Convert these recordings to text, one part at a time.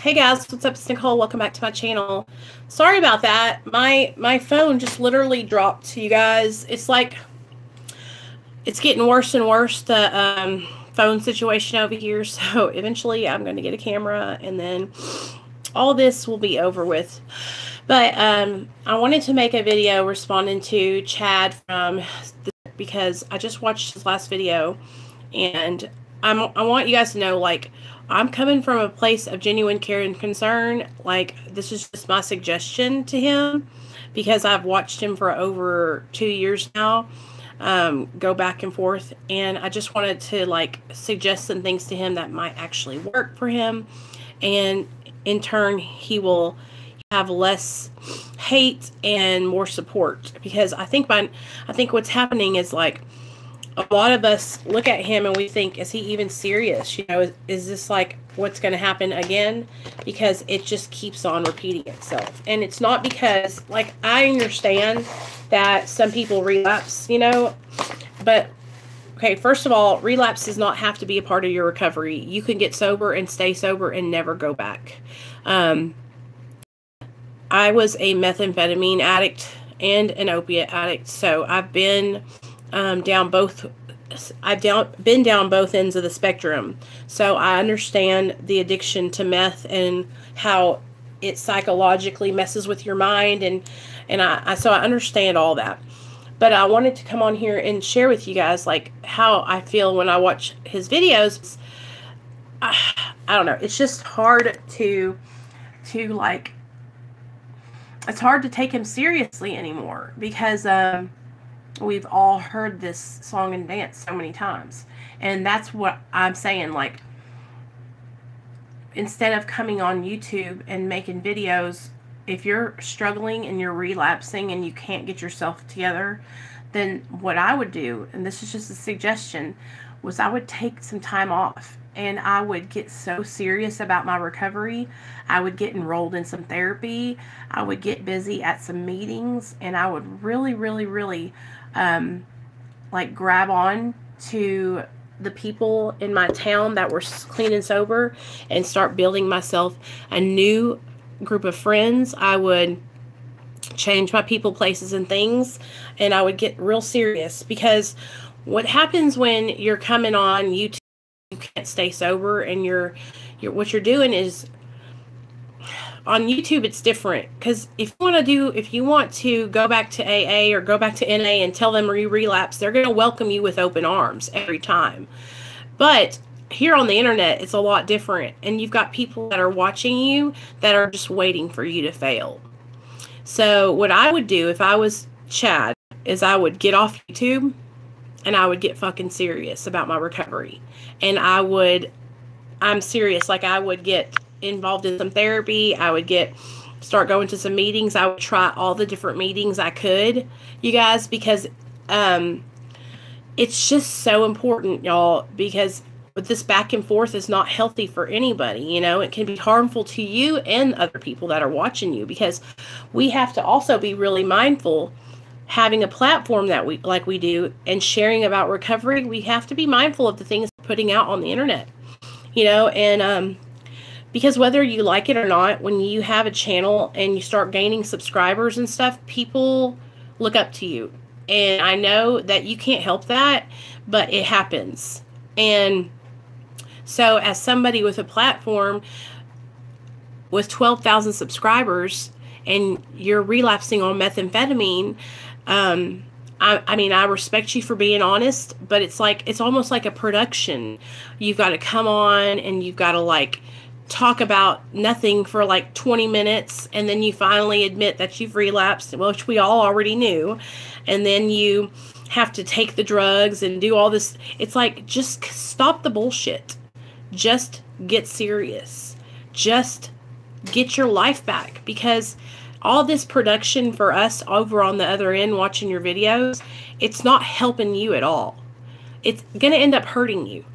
Hey guys, what's up? It's Nicole. Welcome back to my channel. Sorry about that. My phone just literally dropped, you guys. It's like it's getting worse and worse, the phone situation over here. So eventually I'm going to get a camera and then all this will be over with. But I wanted to make a video responding to Chad because I just watched his last video, and I want you guys to know, like, I'm coming from a place of genuine care and concern. Like, this is just my suggestion to him because I've watched him for over 2 years now, go back and forth, and I just wanted to, like, suggest some things to him that might actually work for him, and in turn he will have less hate and more support. Because I think what's happening is, like, a lot of us look at him and we think, is he even serious? You know, is this like what's going to happen again? Because it just keeps on repeating itself. And it's not because, like, I understand that some people relapse, you know, but okay, first of all, relapse does not have to be a part of your recovery. You can get sober and stay sober and never go back. I was a methamphetamine addict and an opiate addict, so I've been down both ends of the spectrum. So I understand the addiction to meth and how it psychologically messes with your mind, and so I understand all that. But I wanted to come on here and share with you guys, like, how I feel when I watch his videos. I don't know, it's just hard to like, it's hard to take him seriously anymore because we've all heard this song and dance so many times. And that's what I'm saying. Like, instead of coming on YouTube and making videos, if you're struggling and you're relapsing and you can't get yourself together, then what I would do, and this is just a suggestion, was I would take some time off and I would get so serious about my recovery. I would get enrolled in some therapy. I would get busy at some meetings, and I would really, really, really like, grab on to the people in my town that were clean and sober and start building myself a new group of friends. I would change my people, places, and things, and I would get real serious. Because what happens when you're coming on YouTube, you can't stay sober, and what you're doing is, on YouTube it's different. Because if you want to go back to AA or go back to NA and tell them you relapse, they're going to welcome you with open arms every time. But here on the internet, it's a lot different, and you've got people that are watching you that are just waiting for you to fail. So what I would do if I was Chad is I would get off YouTube and I would get fucking serious about my recovery. And I'm serious. Like, I would get involved in some therapy. I would start going to some meetings. I would try all the different meetings I could, you guys, because it's just so important, y'all, because this back and forth is not healthy for anybody. You know, it can be harmful to you and other people that are watching you, because we have to also be really mindful. Having a platform that we do and sharing about recovery, we have to be mindful of the things we're putting out on the internet, you know, and because whether you like it or not, when you have a channel and you start gaining subscribers and stuff, people look up to you. And I know that you can't help that, but it happens. And so as somebody with a platform with 12,000 subscribers and you're relapsing on methamphetamine, I mean, I respect you for being honest, but it's like, it's almost like a production. You've got to come on and you've got to, like, talk about nothing for like 20 minutes, and then you finally admit that you've relapsed, which we all already knew, and then you have to take the drugs and do all this. It's like, just stop the bullshit. Just get serious. Just get your life back, because all this production for us over on the other end watching your videos, it's not helping you at all. It's going to end up hurting you.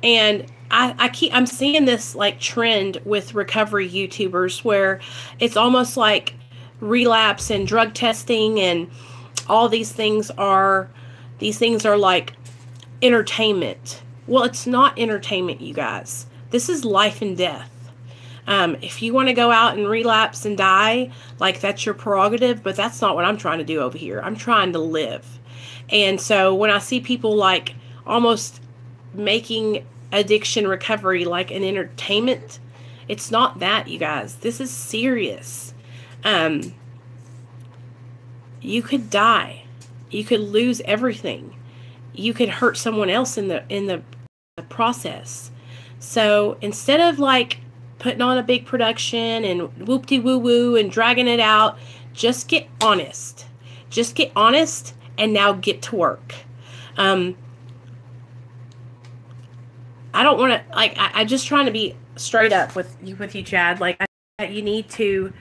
And I'm seeing this, like, trend with recovery YouTubers where it's almost like relapse and drug testing and all these things are like entertainment. Well, it's not entertainment, you guys. This is life and death. If you want to go out and relapse and die, like, that's your prerogative, but that's not what I'm trying to do over here. I'm trying to live. And so when I see people like almost making addiction recovery like an entertainment, it's not that, you guys. This is serious. You could die. You could lose everything. You could hurt someone else in the process. So instead of like putting on a big production and whoop-de-woo-woo and dragging it out, just get honest. Just get honest and now get to work. I don't want to, like, I'm just trying to be straight up with you, Chad. Like, you need to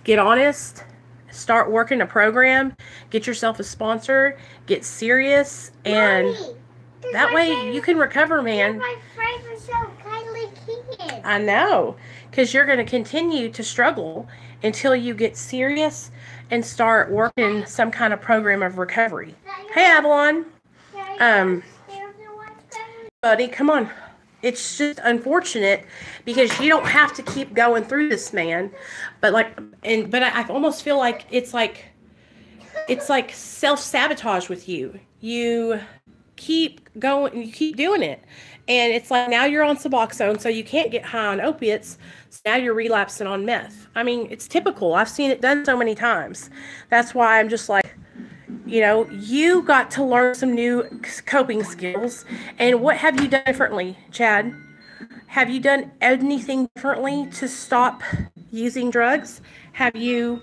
get honest, start working a program, get yourself a sponsor, get serious, and Mommy, that way you can recover, man. My favorite so kindly kid. I know, because you're going to continue to struggle until you get serious and start working some kind of program of recovery. Hey, Avalon. Buddy, come on. It's just unfortunate because you don't have to keep going through this, man. But I almost feel like it's like self-sabotage with you. You keep going, you keep doing it. And it's like now you're on Suboxone, so you can't get high on opiates. So now you're relapsing on meth. I mean, it's typical. I've seen it done so many times. That's why I'm just like, you know, you got to learn some new coping skills. And what have you done differently, Chad? Have you done anything differently to stop using drugs? Have you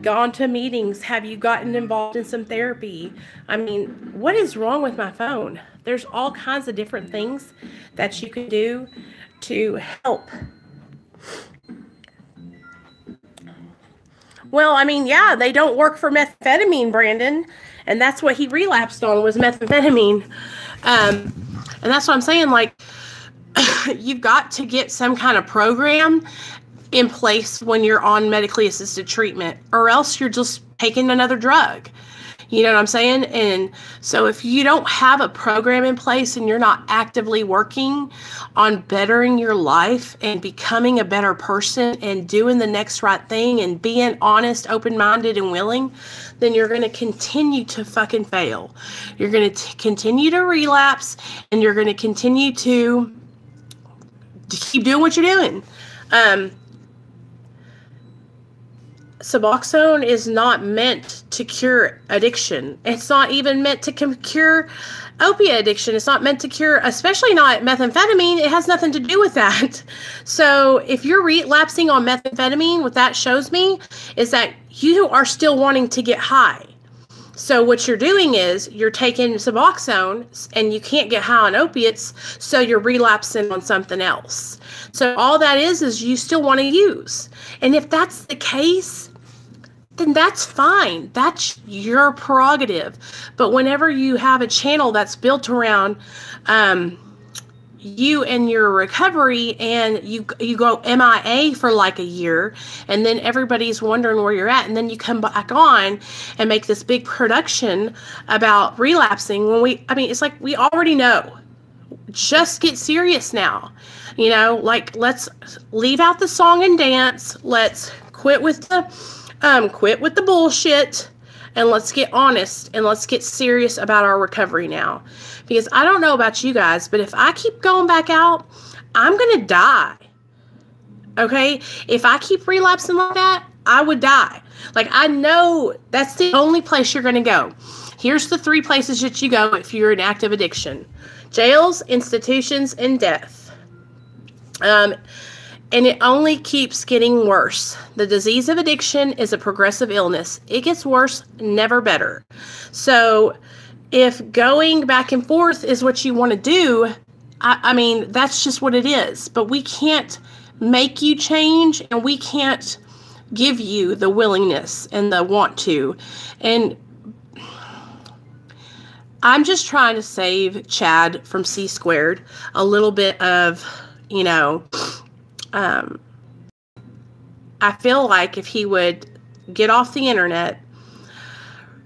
gone to meetings? Have you gotten involved in some therapy? I mean, what is wrong with my phone? There's all kinds of different things that you can do to help. Well, I mean, yeah, they don't work for methamphetamine, Brandon. And that's what he relapsed on, was methamphetamine. And that's what I'm saying. Like, you've got to get some kind of program in place when you're on medically assisted treatment, or else you're just taking another drug. You know what I'm saying? And so if you don't have a program in place and you're not actively working on bettering your life and becoming a better person and doing the next right thing and being honest, open-minded, and willing, then you're going to continue to fucking fail. You're going to continue to relapse, and you're going to continue to keep doing what you're doing. Suboxone is not meant to cure addiction. It's not even meant to cure opiate addiction. It's not meant to cure, especially not methamphetamine. It has nothing to do with that. So if you're relapsing on methamphetamine, what that shows me is that you are still wanting to get high. So what you're doing is you're taking Suboxone and you can't get high on opiates, so you're relapsing on something else. So all that is you still want to use. And if that's the case, then that's fine. That's your prerogative. But whenever you have a channel that's built around you and your recovery, and you go MIA for like a year, and then everybody's wondering where you're at, and then you come back on and make this big production about relapsing, when it's like we already know. Just get serious now. You know, like, let's leave out the song and dance. Let's quit with the bullshit, and let's get honest, and let's get serious about our recovery now. Because I don't know about you guys, but if I keep going back out, I'm going to die. Okay? If I keep relapsing like that, I would die. Like, I know that's the only place you're going to go. Here's the 3 places that you go if you're in active addiction: jails, institutions, and death. And it only keeps getting worse. The disease of addiction is a progressive illness. It gets worse, never better. So if going back and forth is what you want to do, I mean, that's just what it is. But we can't make you change, and we can't give you the willingness and the want to. And I'm just trying to save Chad from Csquard a little bit of, you know, I feel like if he would get off the internet,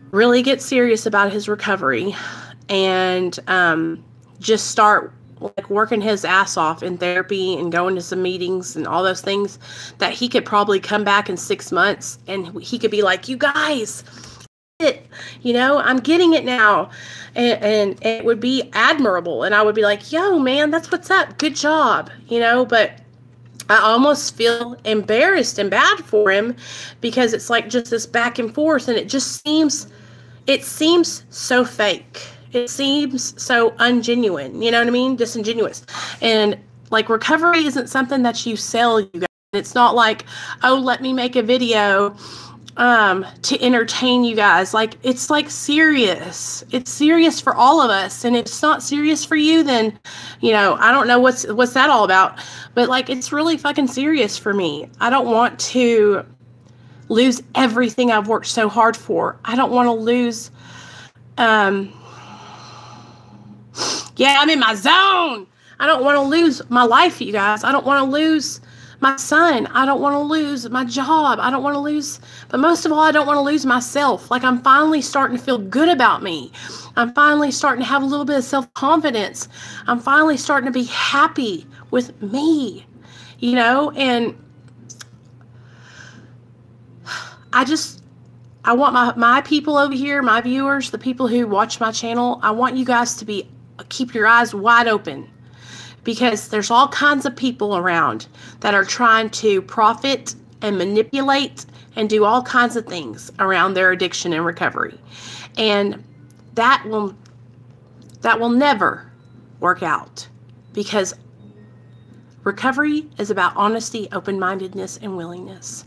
really get serious about his recovery, and just start like working his ass off in therapy and going to some meetings and all those things, that he could probably come back in 6 months and he could be like, you guys, I'm getting it now. And it would be admirable. And I would be like, yo, man, that's what's up. Good job. But I almost feel embarrassed and bad for him, because it's like just this back and forth, and it seems so fake. It seems so ungenuine, you know what I mean? Disingenuous. And like, recovery isn't something that you sell, you guys. It's not like, oh, let me make a video to entertain you guys. Like, it's like serious. It's serious for all of us. And if it's not serious for you, then, I don't know what's that all about. But like, it's really fucking serious for me. I don't want to lose everything I've worked so hard for. I don't want to lose, I'm in my zone. I don't want to lose my life, you guys. I don't want to lose my son. I don't want to lose my job. I don't want to lose, but most of all, I don't want to lose myself. Like, I'm finally starting to feel good about me. I'm finally starting to have a little bit of self-confidence. I'm finally starting to be happy with me, and I want my people over here, my viewers, the people who watch my channel, I want you guys to keep your eyes wide open. Because there's all kinds of people around that are trying to profit and manipulate and do all kinds of things around their addiction and recovery. And that will never work out, because recovery is about honesty, open-mindedness, and willingness.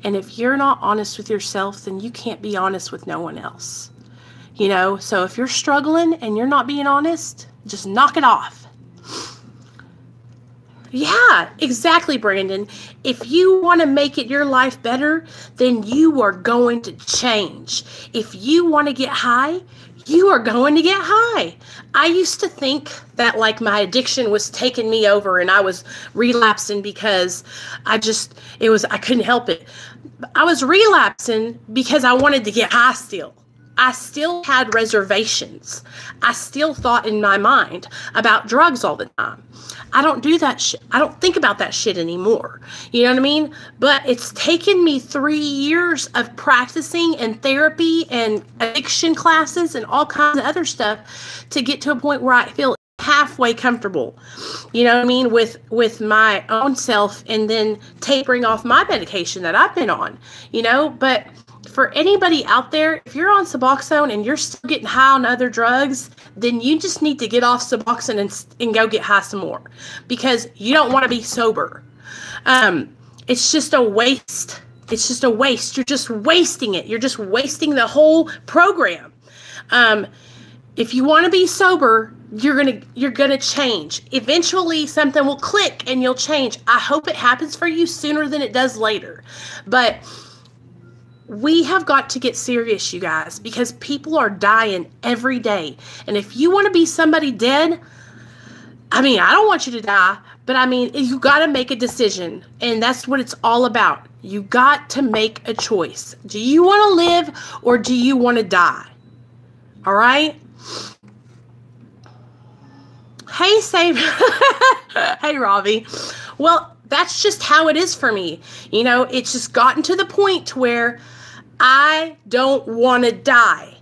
And if you're not honest with yourself, then you can't be honest with no one else. So if you're struggling and you're not being honest, just knock it off. Yeah, exactly, Brandon. If you want to make your life better, then you are going to change. If you want to get high, you are going to get high. I used to think that like my addiction was taking me over and I was relapsing because I couldn't help it. I was relapsing because I wanted to get high still. I still had reservations. I still thought in my mind about drugs all the time. I don't do that shit. I don't think about that shit anymore. You know what I mean? But it's taken me 3 years of practicing and therapy and addiction classes and all kinds of other stuff to get to a point where I feel halfway comfortable, you know what I mean, with my own self, and then tapering off my medication that I've been on, but for anybody out there, if you're on Suboxone and you're still getting high on other drugs, then you just need to get off Suboxone and go get high some more, because you don't want to be sober. It's just a waste. It's just a waste. You're just wasting it. You're just wasting the whole program. If you want to be sober, you're gonna change. Eventually something will click and you'll change. I hope it happens for you sooner than it does later. But we have got to get serious, you guys, because people are dying every day. And if you want to be somebody dead, I don't want you to die, but you got to make a decision. And that's what it's all about. You got to make a choice. Do you want to live or do you want to die? All right? Hey, Save. Hey, Ravi. Well, that's just how it is for me. It's just gotten to the point where I don't want to die.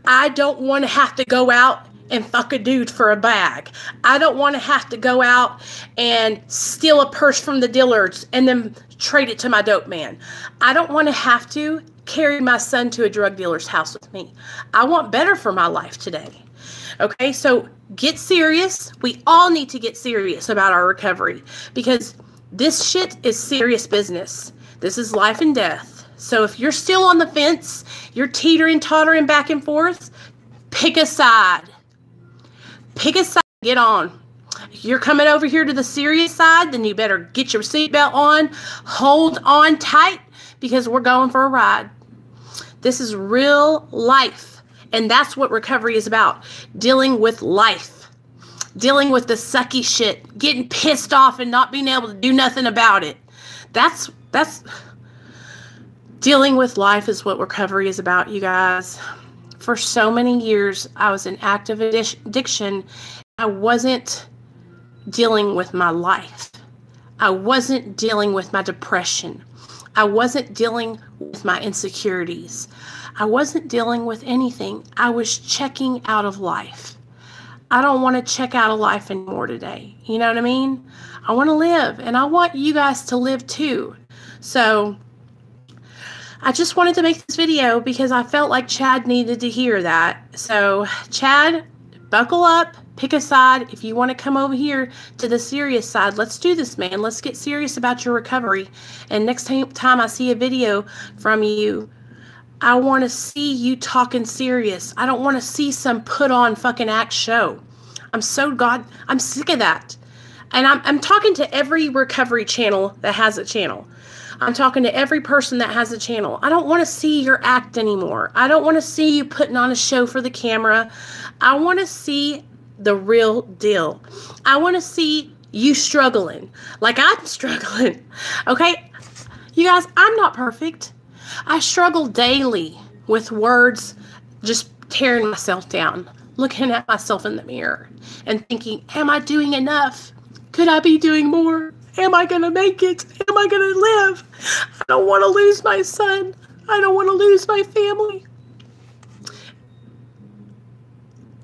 I don't want to have to go out and fuck a dude for a bag. I don't want to have to go out and steal a purse from the dealers and then trade it to my dope man. I don't want to have to carry my son to a drug dealer's house with me. I want better for my life today. Okay, so get serious. We all need to get serious about our recovery, because this shit is serious business. This is life and death. So if you're still on the fence, you're teetering, tottering back and forth, pick a side. Pick a side, get on. If you're coming over here to the serious side, then you better get your seatbelt on, hold on tight, because we're going for a ride. This is real life, and that's what recovery is about, dealing with life, dealing with the sucky shit, getting pissed off and not being able to do nothing about it. That's dealing with life is what recovery is about, you guys. For so many years, I was in active addiction. I wasn't dealing with my life. I wasn't dealing with my depression. I wasn't dealing with my insecurities. I wasn't dealing with anything. I was checking out of life. I don't want to check out of life anymore today. You know what I mean? I want to live, and I want you guys to live too. So I just wanted to make this video because I felt like Chad needed to hear that. So Chad, buckle up, pick a side. If you want to come over here to the serious side, let's do this, man. Let's get serious about your recovery. And next time I see a video from you, I want to see you talking serious. I don't want to see some put on fucking act show. I'm sick of that. And I'm talking to every recovery channel that has a channel. I'm talking to every person that has a channel. I don't want to see your act anymore. I don't want to see you putting on a show for the camera. I want to see the real deal. I want to see you struggling like I'm struggling. Okay? You guys, I'm not perfect. I struggle daily with words, just tearing myself down, looking at myself in the mirror and thinking, am I doing enough? Could I be doing more? Am I going to make it? Am I going to live? I don't want to lose my son. I don't want to lose my family.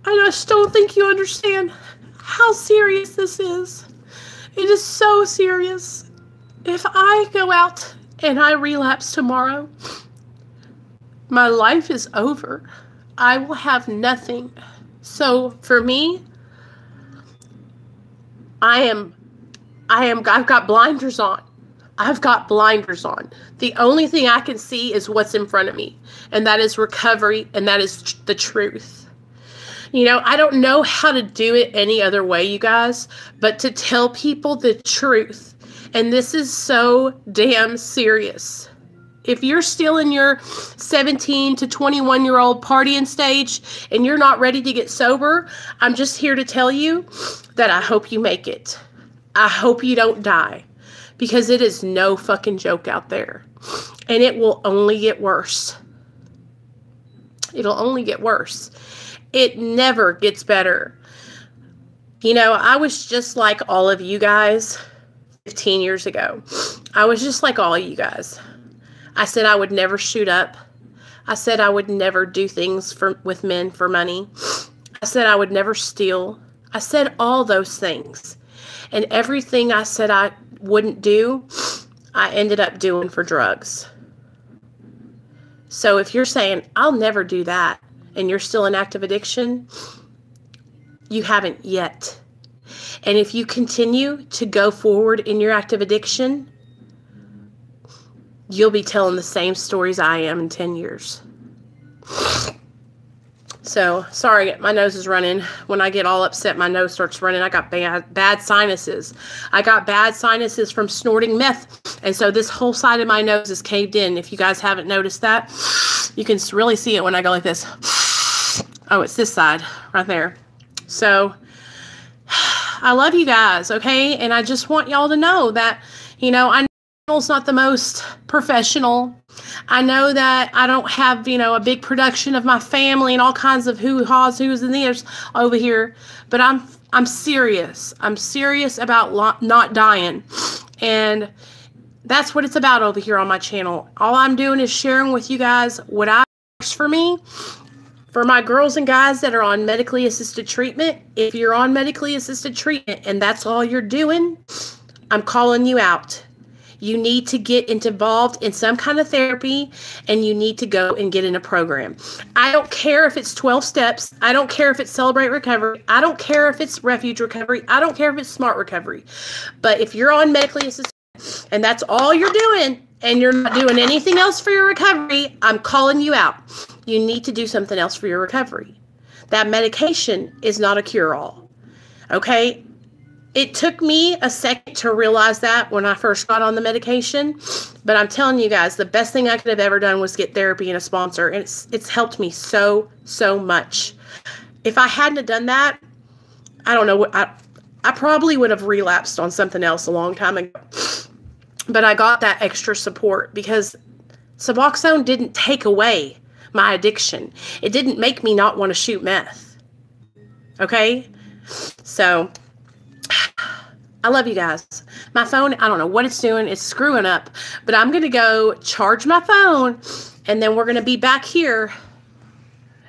I just don't think you understand how serious this is. It is so serious. If I go out and I relapse tomorrow, my life is over. I will have nothing. So for me, I've got blinders on. I've got blinders on. The only thing I can see is what's in front of me, and that is recovery, and that is the truth. You know, I don't know how to do it any other way, you guys, but to tell people the truth. And this is so damn serious. If you're still in your 17 to 21-year-old partying stage and you're not ready to get sober, I'm just here to tell you that I hope you make it. I hope you don't die, because it is no fucking joke out there. And it will only get worse. It'll only get worse. It never gets better. You know, I was just like all of you guys 15 years ago. I was just like all of you guys. I said I would never shoot up. I said I would never do things with men for money. I said I would never steal. I said all those things. And everything I said I wouldn't do, I ended up doing for drugs. So if you're saying, I'll never do that, and you're still in active addiction, you haven't yet. And if you continue to go forward in your active addiction, you'll be telling the same stories I am in 10 years. So, sorry, my nose is running. When I get all upset, my nose starts running. I got bad sinuses. I got bad sinuses from snorting meth. And so this whole side of my nose is caved in. If you guys haven't noticed that, you can really see it when I go like this. Oh, it's this side right there. So, I love you guys, okay? And I just want y'all to know that, you know, I know it's not the most professional. I know that I don't have, you know, a big production of my family and all kinds of hoo-haws, who's and there's over here. But I'm serious. I'm serious about not dying. And that's what it's about over here on my channel. All I'm doing is sharing with you guys what works for me. For my girls and guys that are on medically assisted treatment, if you're on medically assisted treatment and that's all you're doing, I'm calling you out. You need to get involved in some kind of therapy, and you need to go and get in a program. I don't care if it's 12 steps. I don't care if it's Celebrate Recovery. I don't care if it's Refuge Recovery. I don't care if it's Smart Recovery. But if you're on medically assisted and that's all you're doing, and you're not doing anything else for your recovery, I'm calling you out. You need to do something else for your recovery. That medication is not a cure-all. Okay? It took me a second to realize that when I first got on the medication, but I'm telling you guys, the best thing I could have ever done was get therapy and a sponsor, and it's helped me so much. If I hadn't have done that, I don't know what I probably would have relapsed on something else a long time ago. But I got that extra support because Suboxone didn't take away my addiction. It didn't make me not want to shoot meth. Okay? So I love you guys. My phone, I don't know what it's doing. It's screwing up. But I'm going to go charge my phone, and then we're going to be back here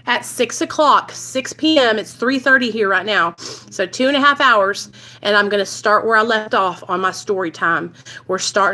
at 6 o'clock, 6 p.m. It's 3:30 here right now. So 2.5 hours, and I'm going to start where I left off on my story time. We're starting